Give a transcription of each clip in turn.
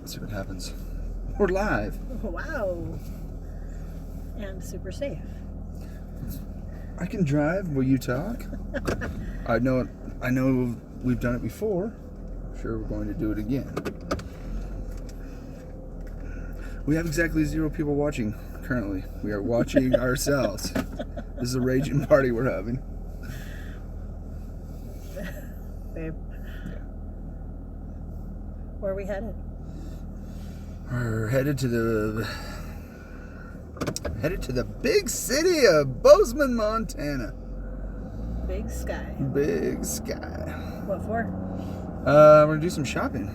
Let's see what happens. We're live. Wow. And super safe. I can drive. Will you talk? I know we've done it before. Sure, we're going to do it again. We have exactly 0 people watching currently. We are watching ourselves. This is a raging party we're having. Babe. Where are we headed? We're headed to the big city of Bozeman, Montana. Big sky. Big sky. What for? We're gonna do some shopping.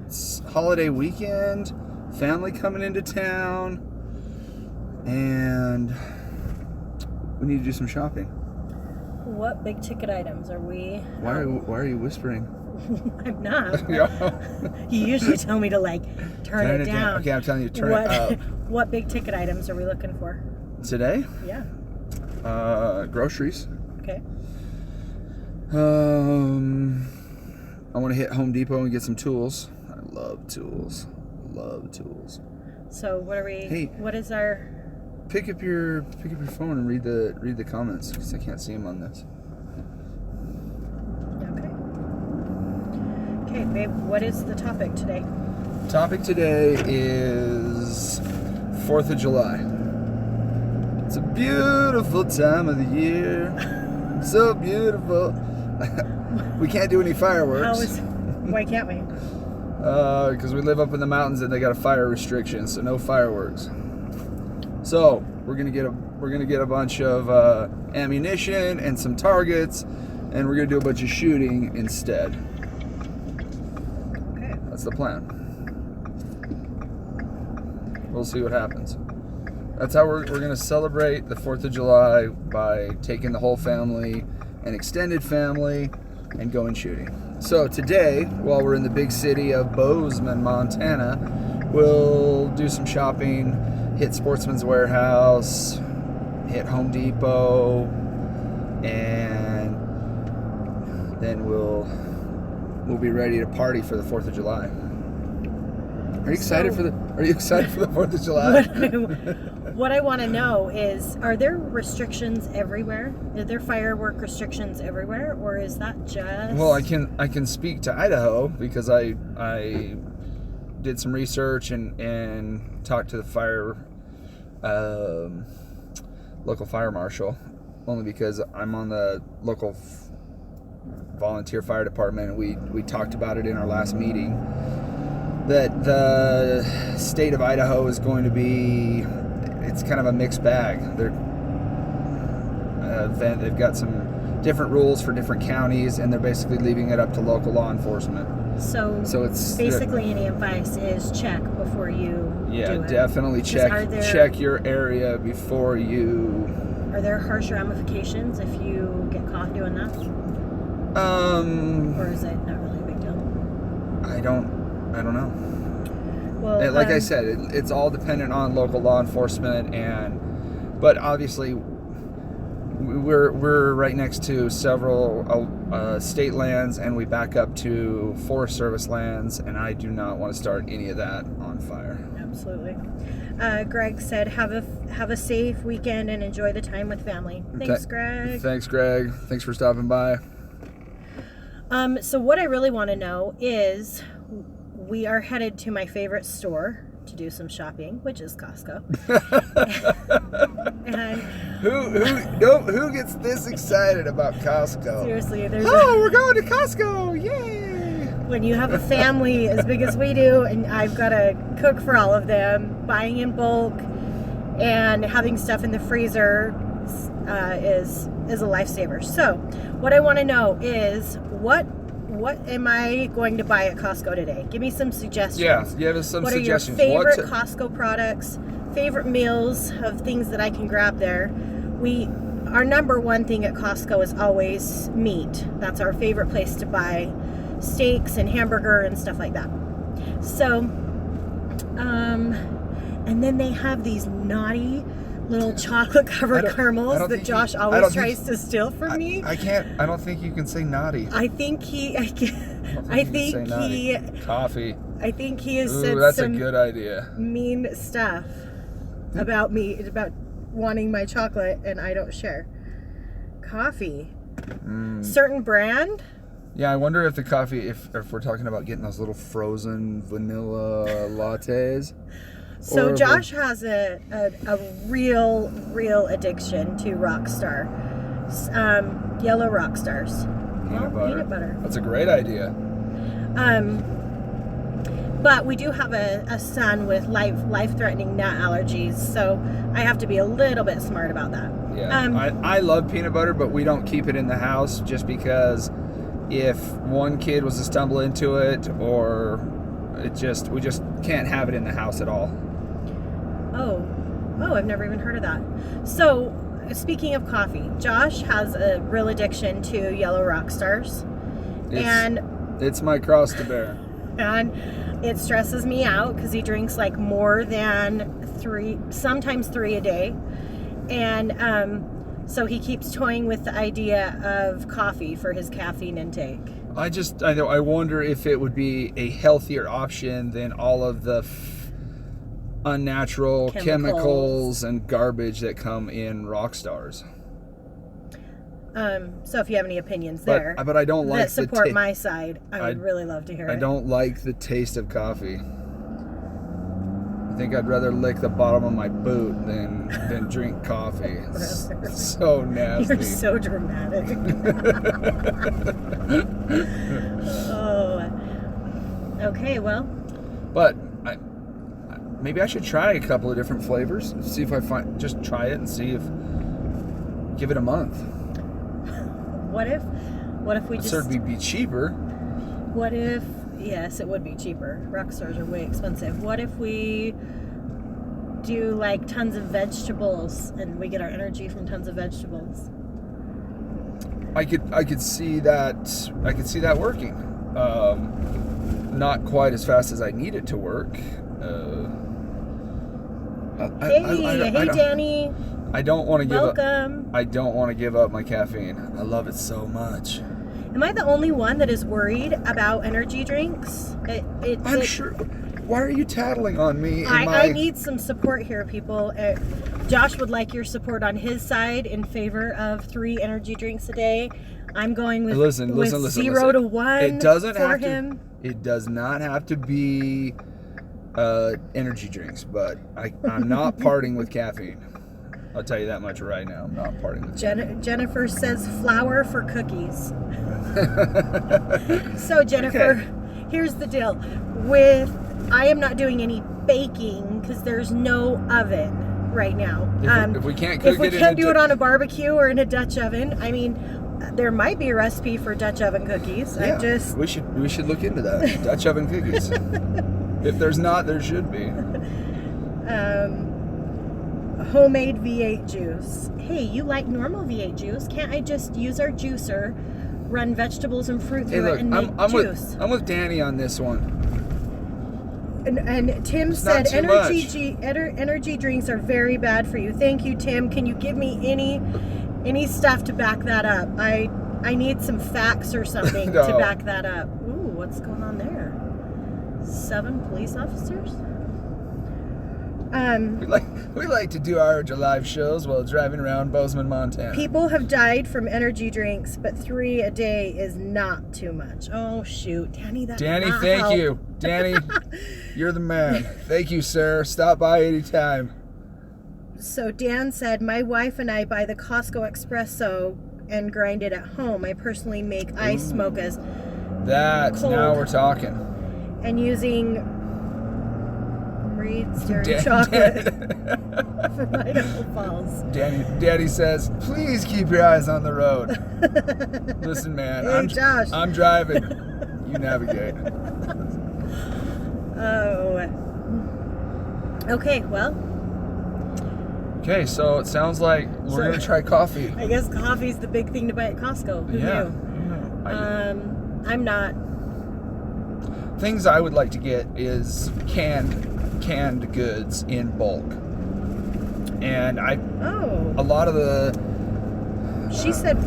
It's holiday weekend, family coming into town, and we need to do some shopping. What big ticket items are we? Why are you whispering? I'm not. You usually tell me to turn it down. Okay, I'm telling you to turn it up. What big ticket items are we looking for? Today? Yeah. Groceries. Okay. I want to hit Home Depot and get some tools. I love tools. Love tools. So what are we? Hey, what is our? Pick up your phone and read the comments because I can't see them on this. Okay, babe. What is the topic today? Topic today is 4th of July. It's a beautiful time of the year. So beautiful. We can't do any fireworks. Why can't we? Because we live up in the mountains and they got a fire restriction, so no fireworks. So we're gonna get a bunch of ammunition and some targets, and we're gonna do a bunch of shooting instead. Okay. That's the plan. We'll see what happens. That's how we're gonna celebrate the 4th of July, by taking the whole family and extended family and going shooting. So today, while we're in the big city of Bozeman, Montana, we'll do some shopping, hit Sportsman's Warehouse, hit Home Depot, and then we'll be ready to party for the 4th of July. Are you excited for the 4th of July? What I want to know is, are there restrictions everywhere? Are there firework restrictions everywhere, or is that just? Well, I can speak to Idaho because I did some research and talked to the local fire marshal, only because I'm on the local volunteer fire department, and we talked about it in our last meeting, that the state of Idaho is going to be, it's kind of a mixed bag. They've got some different rules for different counties, and they're basically leaving it up to local law enforcement. So it's basically, any advice is check before you do it. Definitely check your area before you. Are there harsh ramifications if you get caught doing that? Or is it not really a big deal? I don't know. Well, like I said, it's all dependent on local law enforcement, but obviously we're right next to several state lands, and we back up to Forest Service lands, and I do not want to start any of that on fire. Absolutely. Greg said, have a safe weekend and enjoy the time with family. Thanks, Greg. Thanks, Greg. Thanks for stopping by. So what I really want to know is, we are headed to my favorite store to do some shopping, which is Costco. And who gets this excited about Costco? Seriously, we're going to Costco! Yay! When you have a family as big as we do, and I've got to cook for all of them, buying in bulk and having stuff in the freezer is a lifesaver. So, what I want to know is, what am I going to buy at Costco today? Give me some suggestions. Yeah, give us some suggestions. What are your favorite Costco products, favorite meals of things that I can grab there? Our number one thing at Costco is always meat. That's our favorite place to buy steaks and hamburger and stuff like that. So, and then they have these naughty little chocolate covered caramels that Josh always tries to steal from me. I don't think you can say naughty. I think he Coffee. I think he has Ooh, said that's some a good idea. mean stuff about me, about wanting my chocolate, and I don't share. Coffee. Certain brand? Yeah, I wonder if the coffee, if we're talking about getting those little frozen vanilla lattes. So Josh has a real addiction to Rockstar. Yellow Rockstars. Peanut butter. That's a great idea. But we do have a son with life-threatening nut allergies, so I have to be a little bit smart about that. Yeah, I love peanut butter, but we don't keep it in the house just because if one kid was to stumble into it, or we just can't have it in the house at all. Oh, I've never even heard of that. So, speaking of coffee, Josh has a real addiction to Yellow Rockstars, and it's my cross to bear. And it stresses me out because he drinks like more than 3, sometimes 3 a day. And so he keeps toying with the idea of coffee for his caffeine intake. I wonder if it would be a healthier option than all of the unnatural chemicals and garbage that come in Rockstars. So if you have any opinions there, but I don't like that support my side, I would really love to hear it. I don't like the taste of coffee. I think I'd rather lick the bottom of my boot than drink coffee. It's so nasty. You're so dramatic. Oh. Okay, well. But maybe I should try a couple of different flavors. See if just try it and see if, give it a month. What if we just... It'd certainly be cheaper. What if... Yes, it would be cheaper. Rockstars are way expensive. What if we do like tons of vegetables and we get our energy from tons of vegetables? I could see that. I could see that working. Not quite as fast as I need it to work. Hey, Danny. I don't want to give up. Welcome. I don't want to give up my caffeine. I love it so much. Am I the only one that is worried about energy drinks? I'm sure. Why are you tattling on me? I need some support here, people. Josh would like your support on his side in favor of 3 energy drinks a day. I'm going with listen, 0 to 1. It doesn't for have him. It does not have to be energy drinks, but I'm not parting with caffeine. I'll tell you that much right now. I'm not parting with Jennifer says flour for cookies. So Jennifer, here's the deal. I am not doing any baking because there's no oven right now. If we can't cook if we can't do it on a barbecue or in a Dutch oven, I mean, there might be a recipe for Dutch oven cookies. Yeah, we should look into that. Dutch oven cookies. If there's not, there should be. Homemade V8 juice. Hey, you like normal V8 juice? Can't I just use our juicer, run vegetables and fruit through it, and make juice? I'm with Danny on this one. And Tim said energy drinks are very bad for you. Thank you, Tim. Can you give me any stuff to back that up? I need some facts or something to back that up. Ooh, what's going on there? 7 police officers? We like to do our live shows while driving around Bozeman, Montana. People have died from energy drinks, but 3 a day is not too much. Oh shoot, Danny, Danny, thank you. Danny, you're the man. Thank you, sir. Stop by anytime. So Dan said, my wife and I buy the Costco espresso and grind it at home. I personally make iced mochas. Now we're talking. And using Reed's Dairy Chocolate from Idaho Falls. Daddy says, please keep your eyes on the road. Listen, man, hey, Josh. I'm driving. You navigate. Oh. Okay, well. Okay, so it sounds like we're going to try coffee. I guess coffee's the big thing to buy at Costco. Who knew? I'm not. Things I would like to get is canned goods in bulk. And a lot of the... She said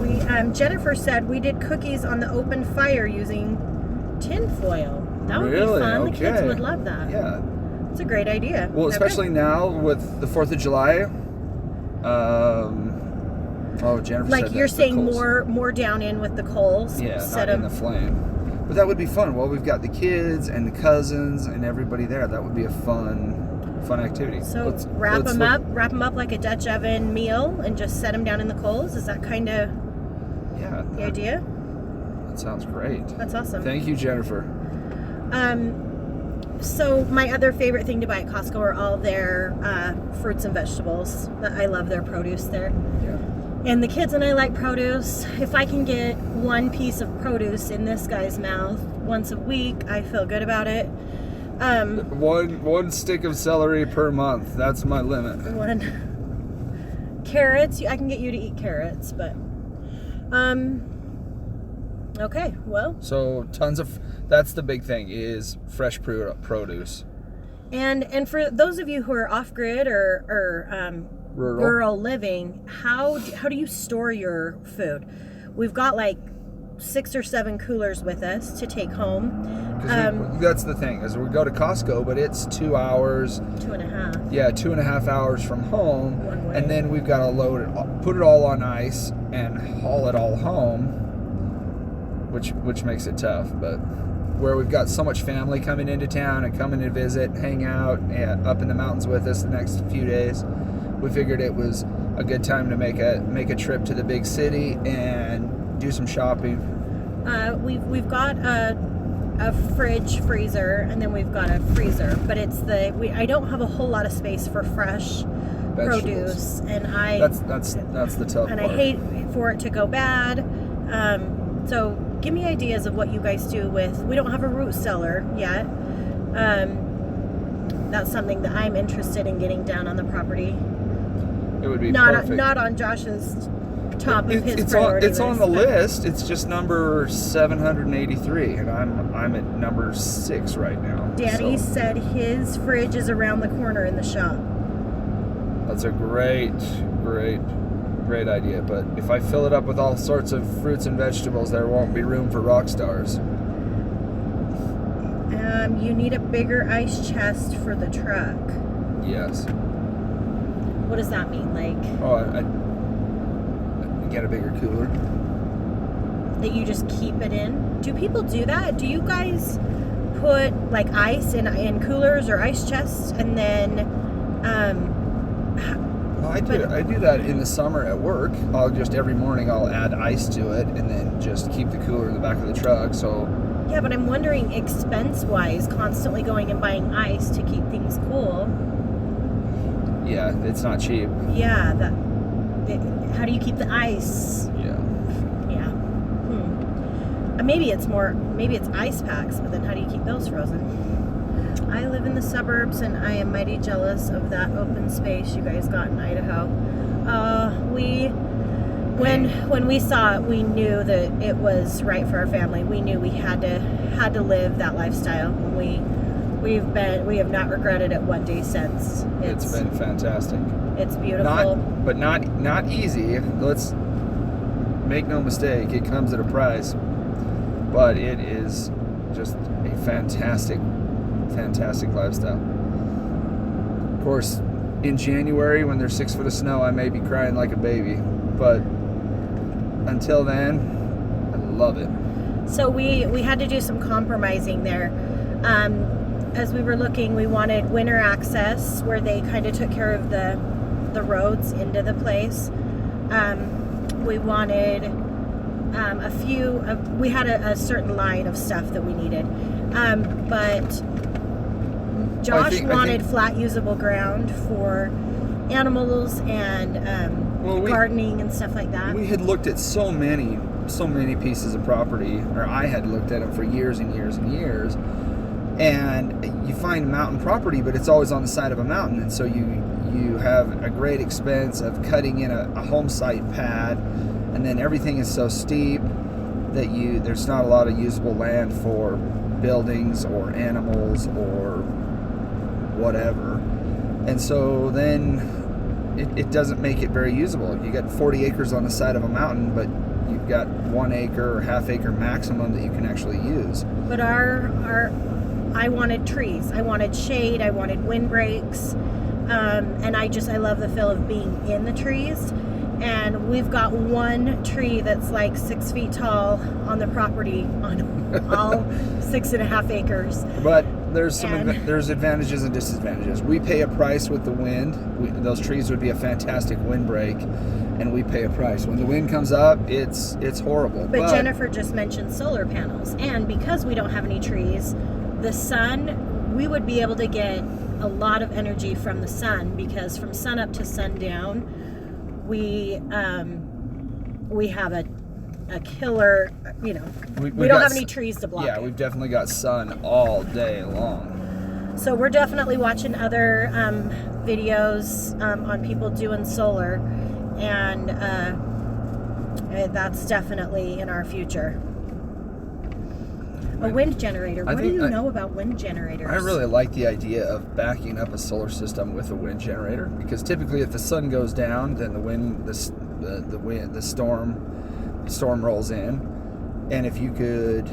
Jennifer said we did cookies on the open fire using tin foil. That would Really? be fun. The kids Okay. would love that. Yeah. It's a great idea. Well, Okay. especially now with the 4th of July. Jennifer Like said you're that, the saying coals. more down in with the coals. Yeah, set not in 'em- the flame. But that would be fun. Well, we've got the kids and the cousins and everybody there. That would be a fun activity. So wrap them up like a Dutch oven meal and just set them down in the coals. Is that kind of the idea? That sounds great. That's awesome. Thank you, Jennifer. So my other favorite thing to buy at Costco are all their fruits and vegetables. I love their produce there. Yeah. And the kids and I like produce. If I can get one piece of produce in this guy's mouth once a week, I feel good about it. One stick of celery per month. That's my limit. Carrots. I can get you to eat carrots, but okay. Well. So that's the big thing is fresh produce. And for those of you who are off grid or rural living, how do you store your food? We've got like 6 or 7 coolers with us to take home. That's the thing is we go to Costco, but it's 2 hours. 2.5. Yeah, 2.5 hours from home, One way. and then we've got to load it, put it all on ice, and haul it all home, which makes it tough. But where we've got so much family coming into town and coming to visit, hang out, and up in the mountains with us the next few days, we figured it was a good time to make a trip to the big city and do some shopping. We've got a freezer, and then we've got a freezer, but I don't have a whole lot of space for fresh produce, and that's the tough and part. I hate for it to go bad. So give me ideas of what you guys do we don't have a root cellar yet. That's something that I'm interested in getting down on the property. It would be not perfect. not on Josh's top of his It's priority on the list. It's just number 783, and I'm at number 6 right now. Daddy so said his fridge is around the corner in the shop. that's a great idea. But if I fill it up with all sorts of fruits and vegetables, there won't be room for rock stars. You need a bigger ice chest for the truck. Yes. What does that mean? Like I get a bigger cooler. that you just keep it in? Do people do that? Do you guys put like ice in coolers or ice chests and then Well, I do that in the summer at work. Every morning I'll add ice to it and then just keep the cooler in the back of the truck. So yeah, but I'm wondering expense-wise, constantly going and buying ice to keep things cool. yeah, it's not cheap. Yeah, how do you keep the ice? Yeah. Yeah. Maybe it's ice packs, but then how do you keep those frozen? I live in the suburbs, and I am mighty jealous of that open space you guys got in Idaho. When we saw it, we knew that it was right for our family. We knew we had to live that lifestyle. We have not regretted it one day since. It's been fantastic. It's beautiful. Not easy. Let's make no mistake, it comes at a price. But it is just a fantastic lifestyle. Of course, in January when there's 6 foot of snow, I may be crying like a baby. But until then, I love it. So we had to do some compromising there. As we were looking, we wanted winter access where they kind of took care of the roads into the place. We wanted we had a certain line of stuff that we needed. But Josh wanted flat usable ground for animals and gardening and stuff like that. We had looked at so many pieces of property, or I had looked at them for years and years and years. And you find mountain property, but it's always on the side of a mountain, and so you have a great expense of cutting in a home site pad, and then everything is so steep that there's not a lot of usable land for buildings or animals or whatever, and so then it doesn't make it very usable. You got 40 acres on the side of a mountain, but you've got 1 acre or half acre maximum that you can actually use. But our I wanted trees. I wanted shade. I wanted windbreaks. And I love the feel of being in the trees. And we've got one tree that's like 6 feet tall on the property on all 6.5 acres. But there's there's advantages and disadvantages. We pay a price with the wind. Those trees would be a fantastic windbreak, and we pay a price. When the wind comes up, it's horrible. But Jennifer just mentioned solar panels, and because we don't have any trees, the sun, we would be able to get a lot of energy from the sun, because from sun up to sundown, we have a killer, we don't have any trees to block it. We've definitely got sun all day long. So we're definitely watching other videos on people doing solar, and that's definitely in our future. A wind generator. What do you know about wind generators? I really like the idea of backing up a solar system with a wind generator, because typically if the sun goes down, then the storm rolls in, and if you could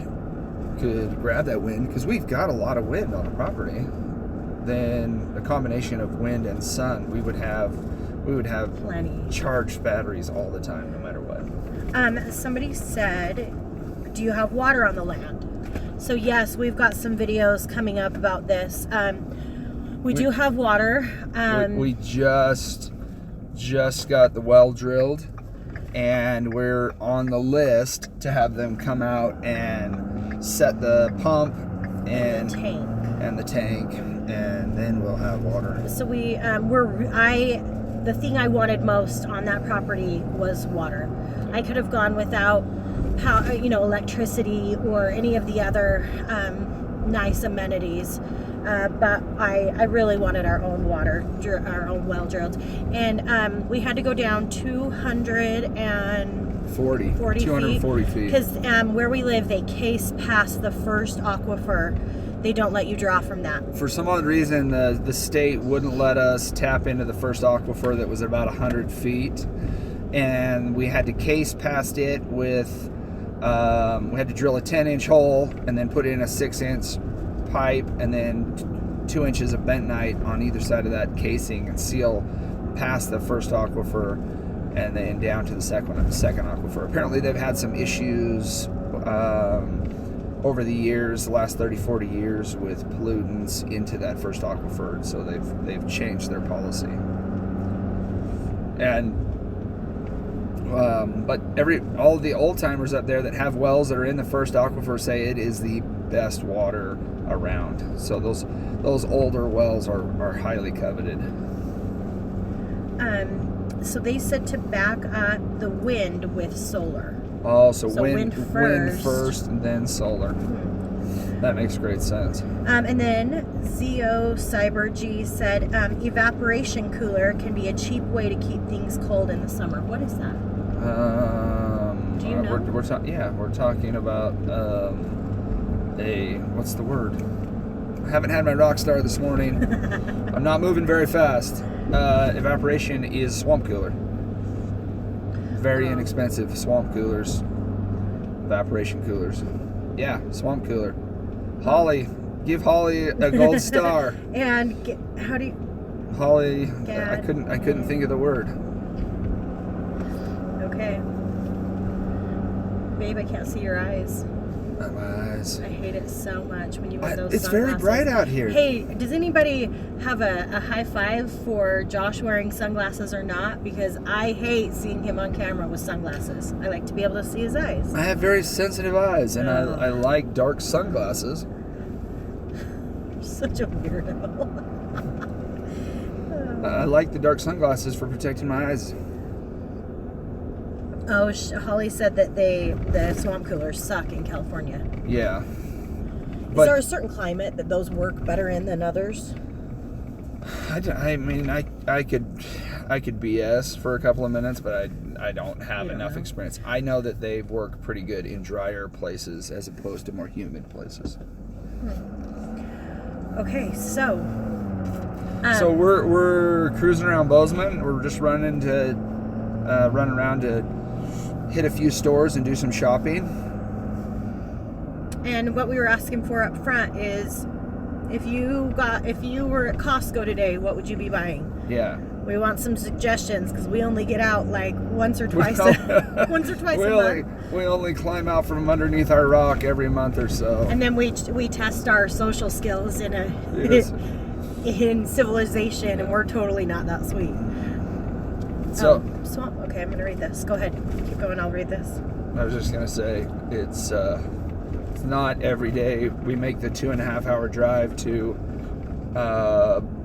grab that wind, because we've got a lot of wind on the property, then a combination of wind and sun, we would have plenty charged batteries all the time, no matter what. Somebody said, do you have water on the land? So yes, we've got some videos coming up about this. We do have water. We just got the well drilled, and we're on the list to have them come out and set the pump and the tank, and then we'll have water. So the thing I wanted most on that property was water. I could have gone without power, electricity or any of the other nice amenities, but I really wanted our own water, our own well drilled, and we had to go down 240 feet, because where we live, they case past the first aquifer. They don't let you draw from that. For some odd reason, the state wouldn't let us tap into the first aquifer that was about 100 feet, and we had to case past it with we had to drill a 10-inch hole and then put in a 6-inch pipe and then 2 inches of bentonite on either side of that casing and seal past the first aquifer and then down to the second aquifer. Apparently they've had some issues over the years, the last 30-40 years, with pollutants into that first aquifer, so they've changed their policy. And but all of the old timers up there that have wells that are in the first aquifer say it is the best water around. So those older wells are highly coveted. So they said to back up the wind with solar. Oh, so wind first and then solar. Mm-hmm. That makes great sense. And then Zeo Cyber G said evaporation cooler can be a cheap way to keep things cold in the summer. What is that? Do you know? We're talking about what's the word? I haven't had my Rockstar this morning. I'm not moving very fast. Evaporation is swamp cooler. Very inexpensive swamp coolers. Evaporation coolers. Yeah, swamp cooler. Holly, give Holly a gold star. And how do you? Holly, I couldn't think of the word. Okay. Babe, I can't see your eyes. My eyes. I hate it so much when you wear those It's sunglasses. very bright out here. Hey, does anybody have a high five for Josh wearing sunglasses or not? Because I hate seeing him on camera with sunglasses. I like to be able to see his eyes. I have very sensitive eyes, and I like dark sunglasses. You're such a weirdo. I like the dark sunglasses for protecting my eyes. Oh, Holly said that the swamp coolers suck in California. Yeah. Is there a certain climate that those work better in than others? I could BS for a couple of minutes, but I don't have enough experience. I know that they work pretty good in drier places as opposed to more humid places. Okay, so we're cruising around Bozeman. We're just running around to hit a few stores and do some shopping. And what we were asking for up front is if you were at Costco today, what would you be buying? Yeah. We want some suggestions because we only get out like once or twice a month. We only climb out from underneath our rock every month or so. And then we test our social skills in in civilization, and we're totally not that sweet. So okay, I'm gonna read this. Go ahead, keep going. I'll read this. I was just gonna say it's not every day we make the 2.5 hour drive to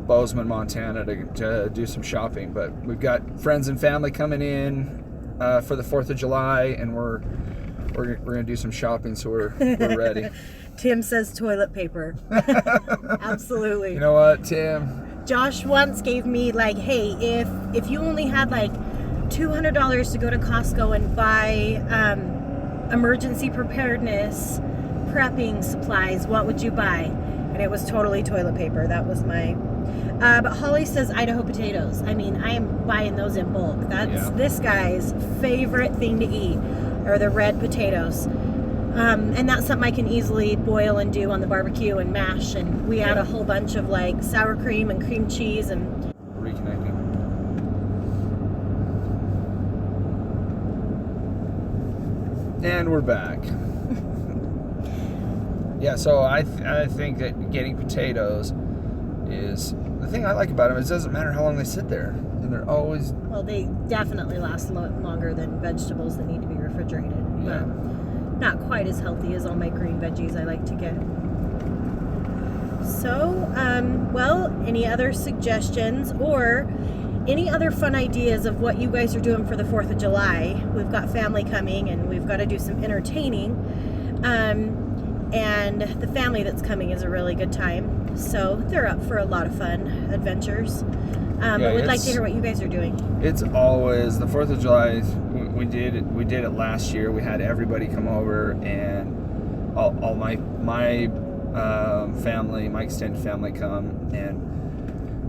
Bozeman, Montana to do some shopping, but we've got friends and family coming in for the 4th of July, and we're gonna do some shopping, so we're ready. Tim says toilet paper. Absolutely. You know what, Tim? Josh once gave me like, hey, if you only had like $200 to go to Costco and buy emergency preparedness prepping supplies, what would you buy? And it was totally toilet paper. That was my... but Holly says Idaho potatoes. I mean, I am buying those in bulk. That's this guy's favorite thing to eat, are the red potatoes. And that's something I can easily boil and do on the barbecue and mash. And we add a whole bunch of like sour cream and cream cheese and... Reconnecting. And we're back. Yeah, so I think that getting potatoes is the thing I like about them. Is it doesn't matter how long they sit there, and they're always... Well, they definitely last longer than vegetables that need to be refrigerated. Yeah. But not quite as healthy as all my green veggies I like to get. So, well, any other suggestions or any other fun ideas of what you guys are doing for the 4th of July? We've got family coming, and we've got to do some entertaining. And the family that's coming is a really good time. So they're up for a lot of fun adventures. But we'd like to hear what you guys are doing. It's always the 4th of July. We did it last year. We had everybody come over, and all my family, my extended family come, and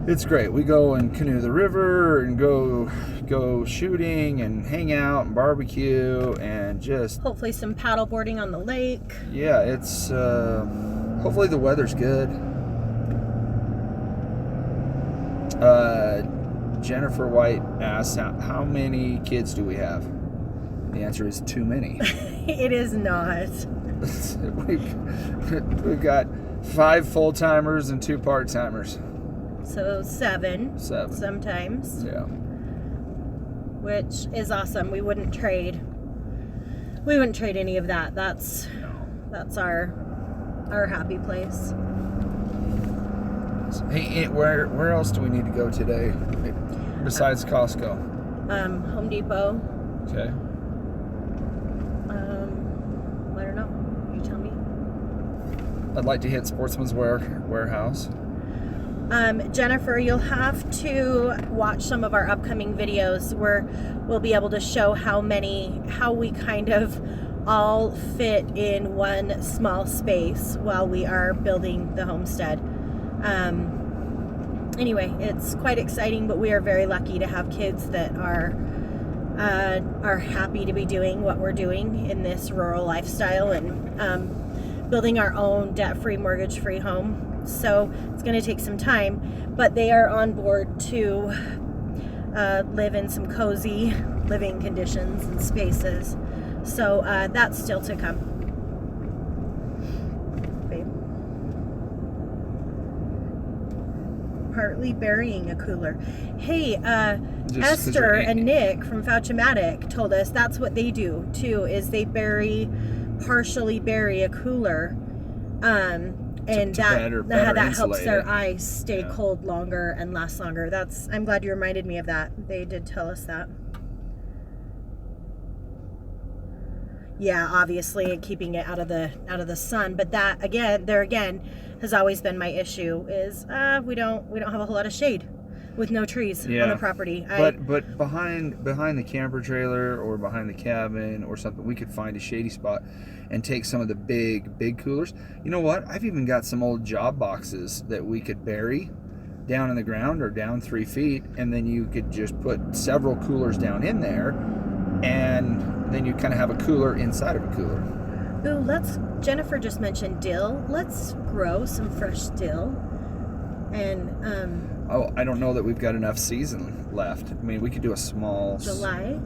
it's great. We go and canoe the river and go shooting and hang out and barbecue and just... Hopefully some paddle boarding on the lake. Yeah, it's... hopefully the weather's good. Jennifer White asks, how many kids do we have? The answer is too many. It is not. We've got 5 full-timers and 2 part-timers. So 7 sometimes. Yeah. Which is awesome. We wouldn't trade any of that. That's our happy place. Hey, where else do we need to go today besides Costco? Home Depot. Okay. I don't know. You tell me. I'd like to hit Sportsman's Warehouse. Jennifer, you'll have to watch some of our upcoming videos where we'll be able to show how we kind of all fit in one small space while we are building the homestead. Anyway, it's quite exciting, but we are very lucky to have kids that are happy to be doing what we're doing in this rural lifestyle and building our own debt-free, mortgage-free home. So it's going to take some time, but they are on board to live in some cozy living conditions and spaces. So that's still to come. Babe. Partly burying a cooler. Hey, Esther and Nick from Fouchamatic told us that's what they do too, is they partially bury a cooler. And that helps their ice stay cold longer and last longer. I'm glad you reminded me of that. They did tell us that. Yeah, obviously keeping it out of the sun, but that again has always been my issue. Is we don't have a whole lot of shade with no trees on the property. But behind the camper trailer or behind the cabin or something, we could find a shady spot and take some of the big coolers. You know what? I've even got some old job boxes that we could bury down in the ground or down 3 feet, and then you could just put several coolers down in there, and then you kind of have a cooler inside of a cooler. Ooh, Jennifer just mentioned dill. Let's grow some fresh dill. And, I don't know that we've got enough season left. I mean, we could do a small... July?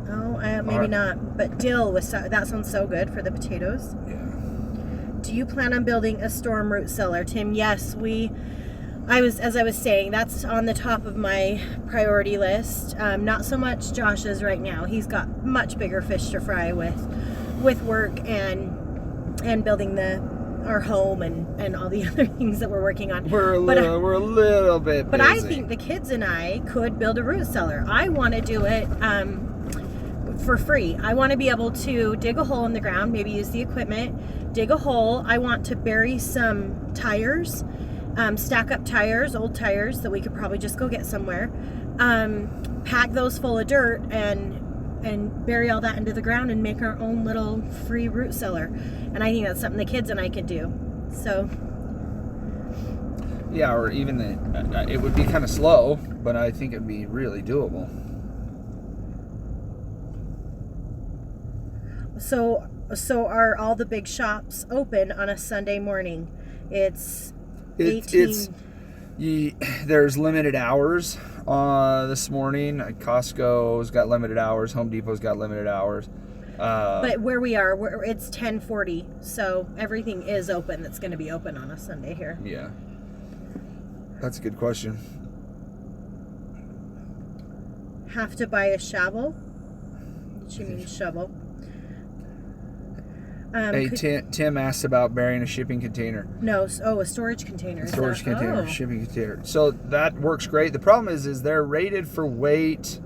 Oh, maybe not. But dill, that sounds so good for the potatoes. Yeah. Do you plan on building a storm root cellar, Tim? Yes, as I was saying, that's on the top of my priority list. Not so much Josh's right now. He's got much bigger fish to fry with work and building our home and all the other things that we're working on. We're a little bit busy. But I think the kids and I could build a root cellar. I want to do it for free. I want to be able to dig a hole in the ground, maybe use the equipment, dig a hole. I want to bury some tires, stack up tires, old tires that we could probably just go get somewhere, pack those full of dirt and bury all that into the ground and make our own little free root cellar. And I think that's something the kids and I could do. So yeah, or even it would be kind of slow, but I think it'd be really doable. So are all the big shops open on a Sunday morning? It's 18. There's limited hours this morning. Costco's got limited hours. Home Depot's got limited hours. But where we are, it's 10:40, so everything is open that's going to be open on a Sunday here. Yeah. That's a good question. Have to buy a shovel? She means shovel. Hey, Tim asked about burying a shipping container. No, a storage container. Storage container, shipping container. So that works great. The problem is they're rated for weight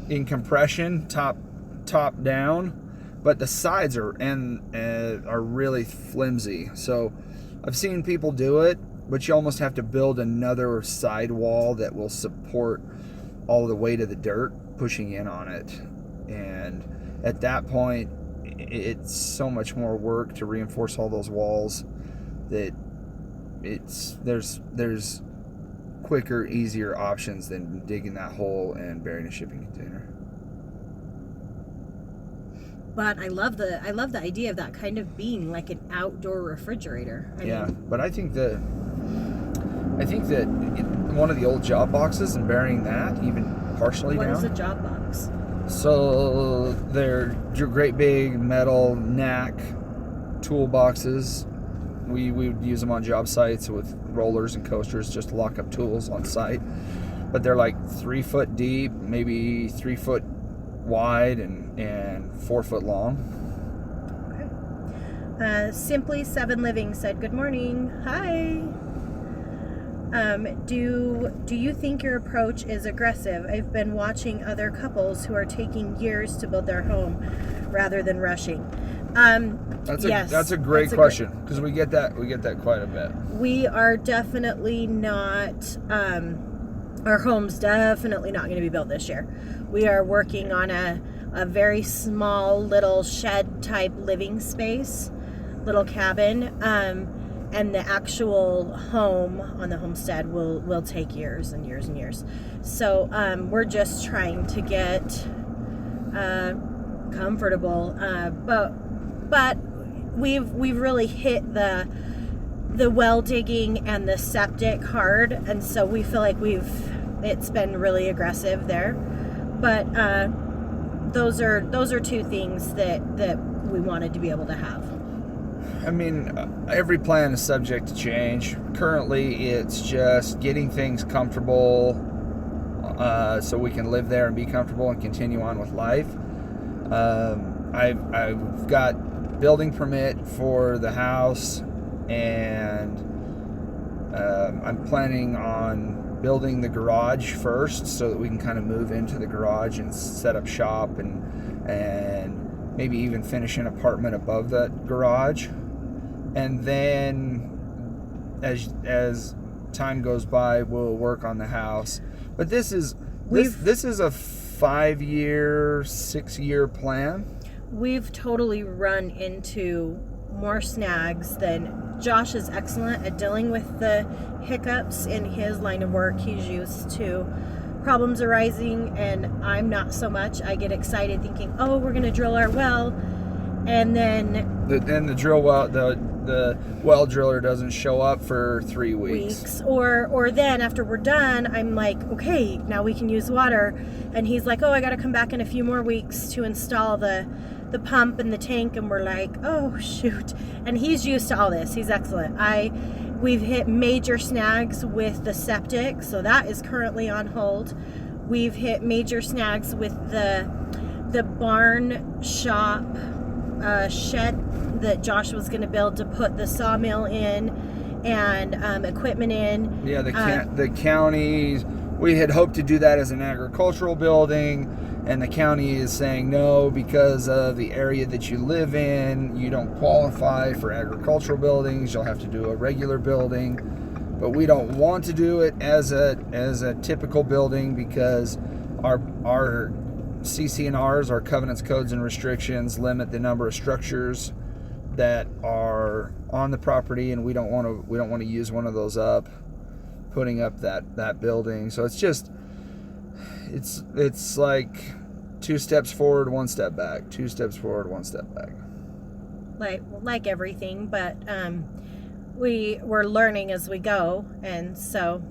in compression, top down, but the sides are really flimsy. So I've seen people do it, but you almost have to build another side wall that will support all the weight of the dirt pushing in on it. And at that point, it's so much more work to reinforce all those walls that there's quicker, easier options than digging that hole and burying a shipping container. But I love the idea of that kind of being like an outdoor refrigerator. I mean, but I think that one of the old job boxes and burying that even partially down. What is a job box? So they're great big metal knack toolboxes. We would use them on job sites with rollers and coasters just to lock up tools on site. But they're like 3 foot deep, maybe 3 foot wide, and 4 foot long. Okay. Simply 7 Living said, "Good morning. Hi. Do you think your approach is aggressive? I've been watching other couples who are taking years to build their home rather than rushing." That's a great question, because we get that quite a bit. We are definitely not. Our home's definitely not going to be built this year. We are working on a very small little shed type living space, little cabin. And the actual home on the homestead will take years and years and years. So we're just trying to get comfortable. But we've really hit the well digging and the septic hard, and so we feel like it's been really aggressive there. But those are two things that we wanted to be able to have. I mean, every plan is subject to change. Currently, it's just getting things comfortable so we can live there and be comfortable and continue on with life. I've got building permit for the house, and I'm planning on building the garage first so that we can kind of move into the garage and set up shop and maybe even finish an apartment above that garage. And then as time goes by, we'll work on the house. But this is a 5-year, 6-year plan. We've totally run into more snags than Josh is excellent at dealing with the hiccups in his line of work. He's used to problems arising, and I'm not so much. I get excited thinking, oh, we're going to drill our well, and then the drill well, the well driller doesn't show up for 3 weeks. Or then after we're done, I'm like, okay, now we can use water, and he's like, oh, I got to come back in a few more weeks to install the pump and the tank, and we're like, oh shoot. And he's used to all this. He's excellent. We've hit major snags with the septic, so that is currently on hold. We've hit major snags with the barn shop shed that Josh was going to build to put the sawmill in and equipment in. Yeah, the county, we had hoped to do that as an agricultural building, and the county is saying no, because of the area that you live in, you don't qualify for agricultural buildings. You'll have to do a regular building. But we don't want to do it as a typical building, because our CC&Rs, our covenants, codes, and restrictions, limit the number of structures that are on the property, and we don't want to use one of those up, putting up that building. So it's like 2 steps forward, 1 step back. 2 steps forward, 1 step back. Like everything, but we're learning as we go, and so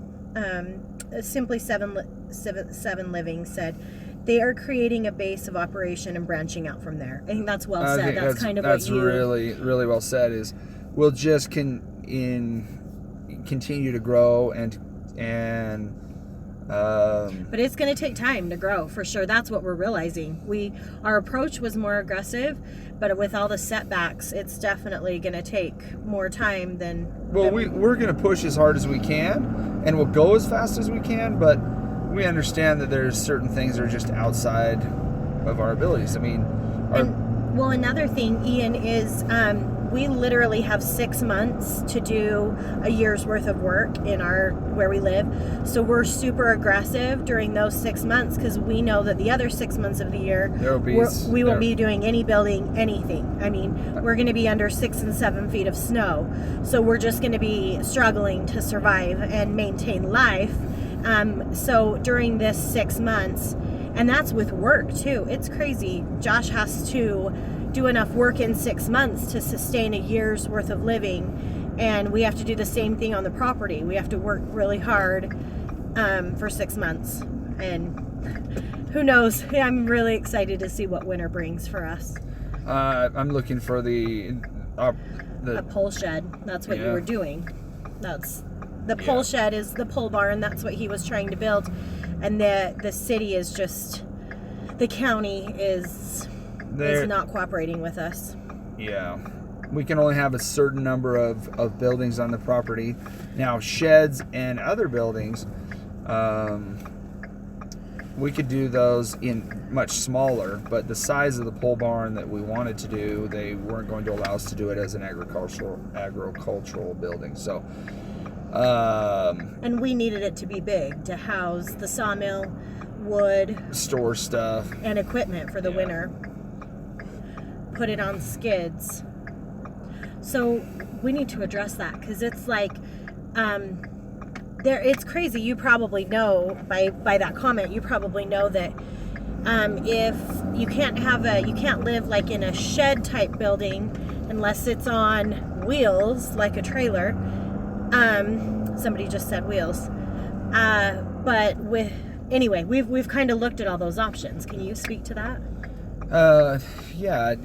Simply Seven Living said they are creating a base of operation and branching out from there. I think that's well said. That's kind of what you... really, really well said. Is we'll just continue to grow and but it's going to take time to grow, for sure. That's what we're realizing. Our approach was more aggressive, but with all the setbacks, it's definitely going to take more time than... Well, we're going to push as hard as we can, and we'll go as fast as we can, but we understand that there's certain things that are just outside of our abilities. I mean... another thing, Ian, is we literally have 6 months to do a year's worth of work in where we live. So we're super aggressive during those 6 months, because we know that the other 6 months of the year we won't be doing any building, anything. I mean, we're going to be under 6 and 7 feet of snow. So we're just going to be struggling to survive and maintain life. So during this 6 months, and that's with work too. It's crazy. Josh has to do enough work in 6 months to sustain a year's worth of living, and we have to do the same thing on the property. We have to work really hard for 6 months, and who knows? I'm really excited to see what winter brings for us. I'm looking for the pole shed. That's what you were doing. That's the pole shed is the pole barn. That's what he was trying to build. And the city is just, the county is not cooperating with us. Yeah. We can only have a certain number of buildings on the property. Now, sheds and other buildings, we could do those in much smaller, but the size of the pole barn that we wanted to do, they weren't going to allow us to do it as an agricultural building. So... and we needed it to be big to house the sawmill, wood, store stuff, and equipment for the winter. Put it on skids. So we need to address that, because it's like, it's crazy. You probably know by that comment. You probably know that if you can't live like in a shed type building unless it's on wheels, like a trailer. Somebody just said wheels. But we've kind of looked at all those options. Can you speak to that? Yeah,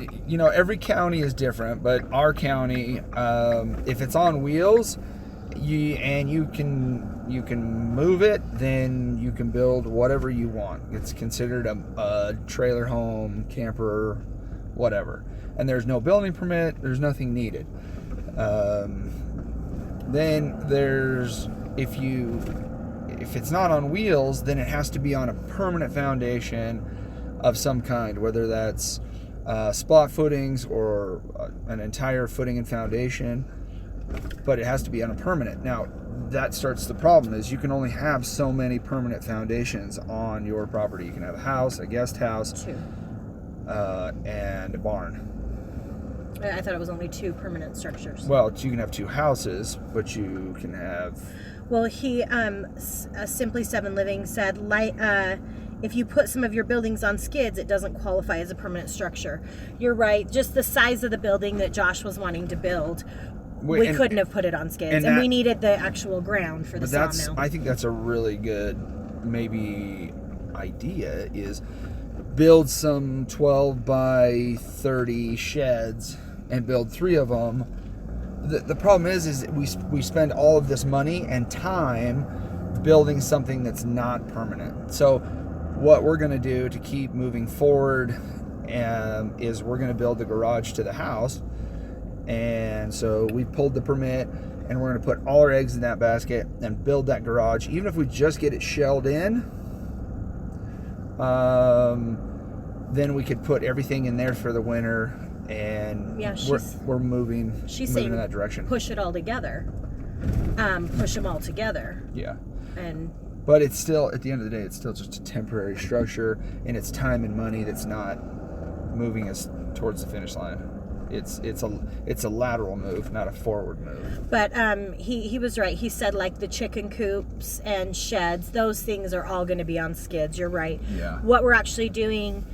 every county is different, but our county, if it's on wheels, you can move it, then you can build whatever you want. It's considered a trailer home, camper, whatever. And there's no building permit, there's nothing needed. Then there's, if it's not on wheels, then it has to be on a permanent foundation of some kind, whether that's spot footings or an entire footing and foundation, but it has to be on a permanent. Now, that starts the problem, is you can only have so many permanent foundations on your property. You can have a house, a guest house, and a barn. I thought it was only 2 permanent structures. Well, you can have 2 houses, but you can have... Well, he, Simply Seven Living said, if you put some of your buildings on skids, it doesn't qualify as a permanent structure. You're right. Just the size of the building that Josh was wanting to build, we couldn't have put it on skids, and we needed the actual ground for the sawmill. I think that's a really good maybe idea, is build some 12 by 30 sheds and build 3 of them. The problem is we spend all of this money and time building something that's not permanent. So what we're going to do to keep moving forward is we're going to build the garage to the house. And so we pulled the permit, and we're going to put all our eggs in that basket and build that garage. Even if we just get it shelled in, then we could put everything in there for the winter, and we're moving in that direction. Push it all together. Push them all together. Yeah. But it's still, at the end of the day, it's still just a temporary structure, and it's time and money that's not moving us towards the finish line. It's a lateral move, not a forward move. But he was right. He said, like, the chicken coops and sheds, those things are all going to be on skids. You're right. Yeah. What we're actually doing,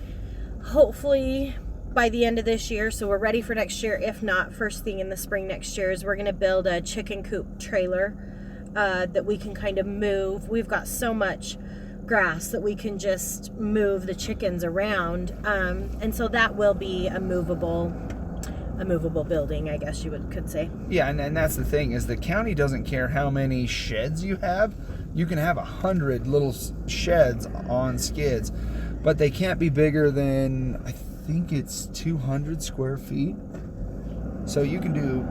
hopefully by the end of this year, so we're ready for next year, if not first thing in the spring next year, is we're going to build a chicken coop trailer that we can kind of move. We've got so much grass that we can just move the chickens around, and so that will be a movable building, I guess you could say. Yeah, and that's the thing, is the county doesn't care how many sheds you have. You can have 100 little sheds on skids, but they can't be bigger than, I think it's 200 square feet. So you can do,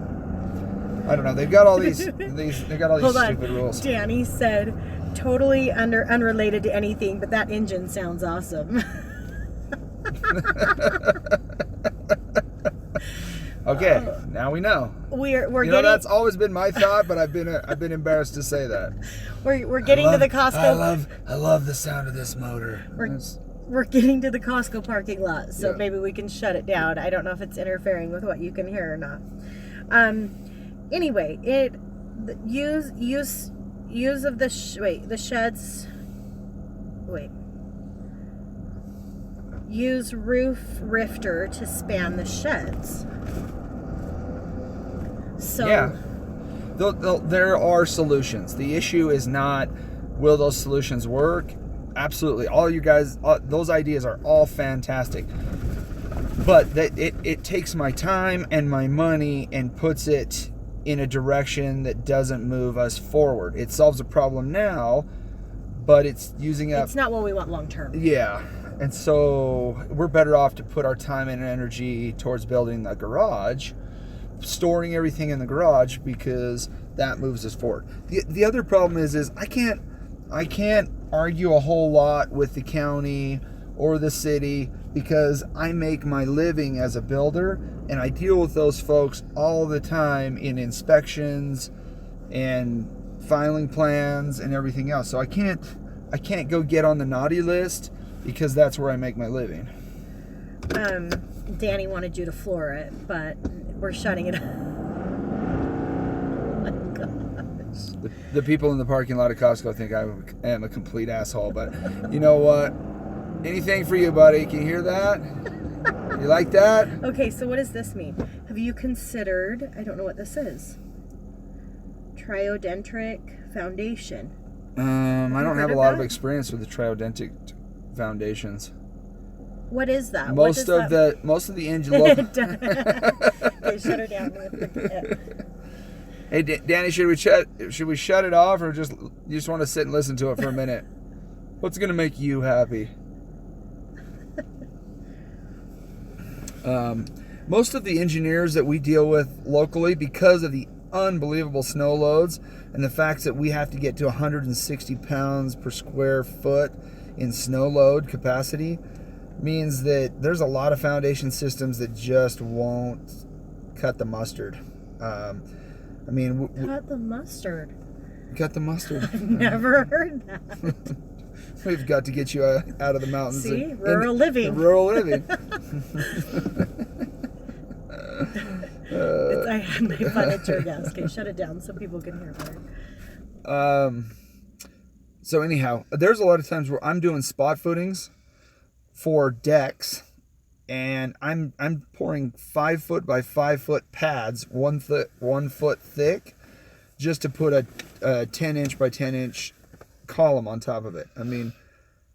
I don't know, they've got all these stupid rules. Danny said, totally unrelated to anything, but that engine sounds awesome. Okay, now we know. We're getting, that's always been my thought, but I've been embarrassed to say that. We're getting to the Costco. I love the sound of this motor. We're getting to the Costco parking lot, so maybe we can shut it down. I don't know if it's interfering with what you can hear or not. Anyway, use of the sheds. Use roof rifter to span the sheds. So yeah, there are solutions. The issue is not, will those solutions work? Absolutely. All you guys, those ideas are all fantastic. But it takes my time and my money and puts it in a direction that doesn't move us forward. It solves a problem now, but it's using up... It's not what we want long term. Yeah. And so we're better off to put our time and energy towards building the garage, storing everything in the garage, because that moves us forward. The other problem is I can't argue a whole lot with the county or the city, because I make my living as a builder, and I deal with those folks all the time in inspections and filing plans and everything else. So I can't go get on the naughty list, because that's where I make my living. Danny wanted you to floor it, but we're shutting it off. Oh my gosh. The people in the parking lot of Costco think I am a complete asshole, but you know what? Anything for you, buddy. Can you hear that? You like that? Okay, so what does this mean? Have you considered, I don't know what this is, triodentric foundation? I don't have a lot of experience with the triodentic foundations. What is that? Most of the engine. Okay, shut her down. Hey, Danny, should we shut it off, or you just want to sit and listen to it for a minute? What's going to make you happy? Most of the engineers that we deal with locally, because of the unbelievable snow loads and the fact that we have to get to 160 pounds per square foot in snow load capacity, means that there's a lot of foundation systems that just won't cut the mustard. Cut the mustard. Cut the mustard. I've never heard that. We've got to get you out of the mountains. See, rural living. Rural living. I had my fun at your desk. Okay, shut it down so people can hear better. So anyhow, there's a lot of times where I'm doing spot footings for decks, and I'm pouring 5 foot by 5 foot pads, 1 foot thick, just to put a 10 inch by 10 inch column on top of it. I mean,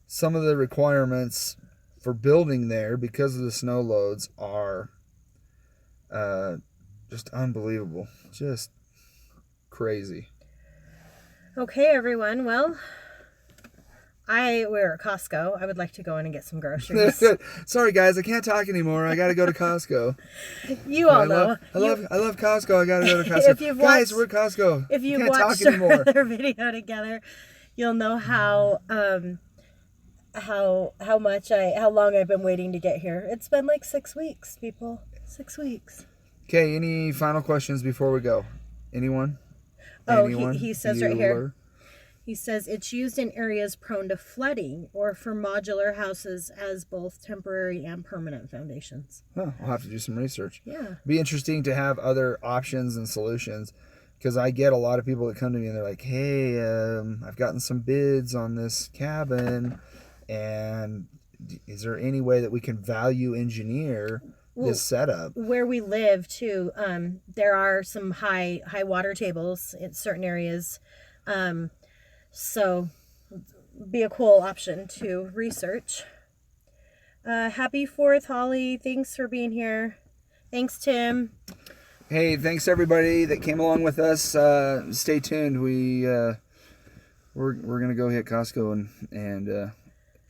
some of the requirements for building there because of the snow loads are just unbelievable, just crazy. Okay, everyone. Well, we're at Costco. I would like to go in and get some groceries. Sorry, guys, I can't talk anymore. I got to go to Costco. You all know. I love Costco. I got to go to Costco. Guys, we're at Costco. If you can't watched talk anymore. our video together, you'll know how long I've been waiting to get here. It's been like 6 weeks, people. 6 weeks. Okay, any final questions before we go? Anyone? Oh, he says right here. He says it's used in areas prone to flooding or for modular houses as both temporary and permanent foundations. Oh, I'll have to do some research. Yeah. Be interesting to have other options and solutions, because I get a lot of people that come to me and they're like, hey, I've gotten some bids on this cabin, and is there any way that we can value engineer this setup? Where we live too, there are some high water tables in certain areas, so be a cool option to research. Happy 4th, Holly. Thanks for being here. Thanks, Tim. Hey, thanks everybody that came along with us. Stay tuned. We're gonna go hit Costco and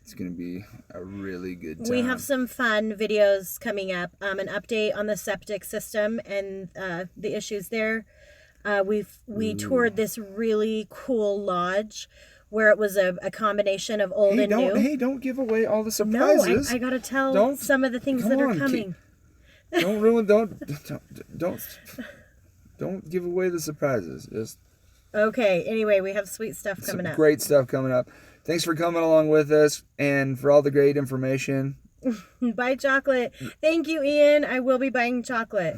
it's going to be a really good time. We have some fun videos coming up. An update on the septic system and the issues there. We toured this really cool lodge where it was a combation of old and new. Hey, don't give away all the surprises. No, I got to tell some of the things that are coming. Don't ruin. Don't give away the surprises. Just okay. Anyway, we have sweet stuff coming up. Great stuff coming up. Thanks for coming along with us and for all the great information. Buy chocolate. Thank you, Ian. I will be buying chocolate.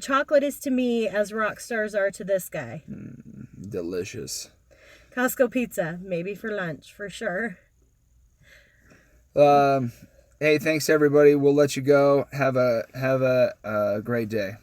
Chocolate is to me as rock stars are to this guy. Delicious. Costco pizza, maybe for lunch, for sure. Hey, thanks everybody. We'll let you go. Have a great day.